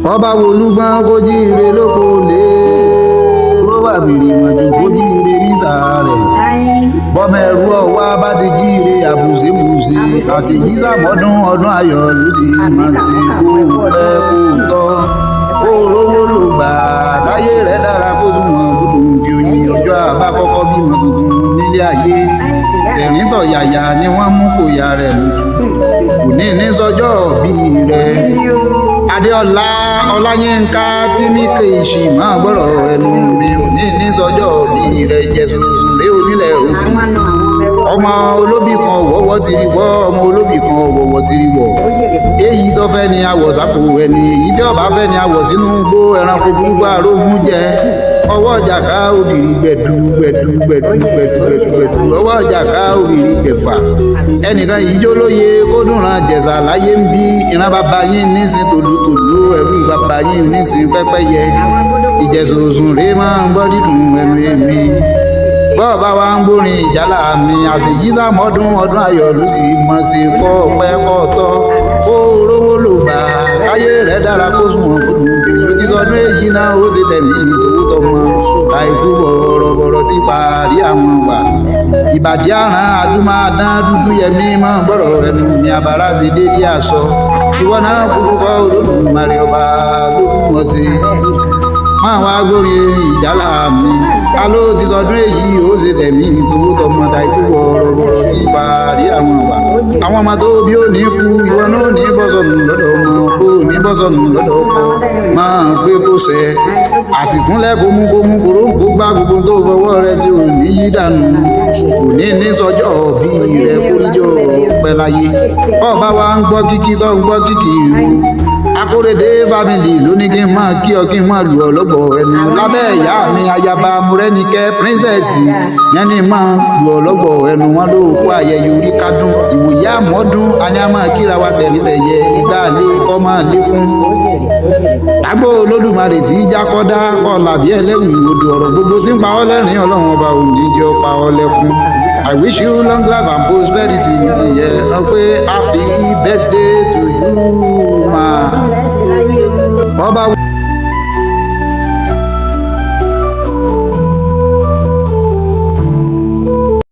ọba wolúgbọ́n kó jíire lóko lé ó wà fìrì mọ̀jú kó jíire níta rẹ̀ bọ́mọ ẹrú ọwá bá ti jíire àbùsébùsé àṣèjì sàmọ́dún ọdún ayọ̀ ló sì máa ṣe kó pẹ́ kó tọ́ kó rówó ló gbà káyé rẹ̀ dára kó súnmọ́ gbogbo bí oyin ọjọ́ àbá kọ́kọ́ bímọ tuntun nílé ayé ẹ̀rín tọ̀yàyà ni wọ́n mú kó ya rẹ̀ lójú kò ní sọjọ́ bí rẹ̀ Adéọlá Ọláyínká tí mi kè ṣì máa gbọ́rọ̀ ẹnu mi ò ní sọjọ́ bí rẹ̀ jẹ́ sùsù lé onílẹ̀ òkun ọmọ olóbì kan wọ́wọ́ ti rí wọ́ ọmọ olóbì kan wọ́wọ́ ti rí wọ́ èyí tó fẹ́ ni awọ̀ sápò ẹni èyí tí ọba fẹ́ ni awọ̀ sínú gbó ẹranko gbogbo àrógún jẹ ọwọ́ jàká òdìrí gbẹ̀dú gbẹ̀dú gbẹ̀dú gbẹ̀dú gbẹ̀dú gbẹ̀dú ọwọ́ jàká òdìrí gbẹ̀fà ẹnìkan yìí jó lóye kó dùnrán jẹ̀sà láyé ń bí ìran bàbá yín nísìn tòlótòló ẹrú bàbá yín nísìn pẹ́pẹ́yẹ ìjẹ̀sòsùn rèé máa ń gbọ́ dídùn ẹnu èmi bọ́ọ̀bá wa ń gbórin ìjálá mi àṣèjì sàmọ́dún ọdún ayọ̀ ló sì mọ̀ sí kọ́ pẹ́ kọ́ tọ́ kó rówó ló bá káyé rẹ̀ dára kó sunwọ̀n kó dùn bí ló ti sọdún èyí náà ó ṣe tẹ̀mí ìdòwú tọmọ àìkú bọ̀rọ̀bọ̀rọ̀ ti parí àwọn wà ìbàdí àrán adúmáadán dúdú yẹmí máa gbọ́rọ̀ ẹnu mi àbára ṣe déédéé aṣọ ìwọ náà kúkú kọ́ Olódùmarè ọba ló fún wọn ṣe máa wá gbórin ìjálá mi ká ló ti sọdún èyí ó ṣe tẹ̀mí ìdòwú tọmọ àìkú bọ̀rọ̀bọ̀rọ̀ ti parí àwọn wà àwọn ọmọ tó bí ó ní kú ìwọ náà ní bọ́sọ̀nù lọ́dọ̀ ọmọ kó ní bọ́sọ̀nù lọ́dọ̀ ọkọ máa gbé kó sẹ àsìkúnlẹ̀ kómúkómú kòrókó gbá gbogbo tó fọwọ́ rẹ sí ò ní yí dànù kò ní sọjọ́ bí rẹ kórìjọ pẹ́ láyé ọba wa ń gbọ́ kíkí tó ń gbọ́ kíkì ìlú Akóredé family ló ní kí n máa kí ọ kí n máa lù ọ lọ́gbọ̀ ẹnu lábẹ́ ìyá mi ayaba Mọ́rẹ́nikẹ́ princess yẹn ni máa lù ọ lọ́gbọ̀ ẹnu wọn ló kó ayẹyẹ orí kádùn ìwòye àmọ́dún a ní a máa kíra wa tẹ̀lítẹ̀yẹ ìgbà lé kọ́ máa lékún lágbo Olódùmarè tí í jákọ́dá kọ́ làbí ẹlẹ́wì odò ọ̀rọ̀ gbogbo tí ń pa ọ́ lẹ́rìn Ọlọ́run ọba òní jẹ́ ó pa ọ́ lẹ́kún I wish you long life and prosperity ti yẹ ọ pé happy birthday to you ma.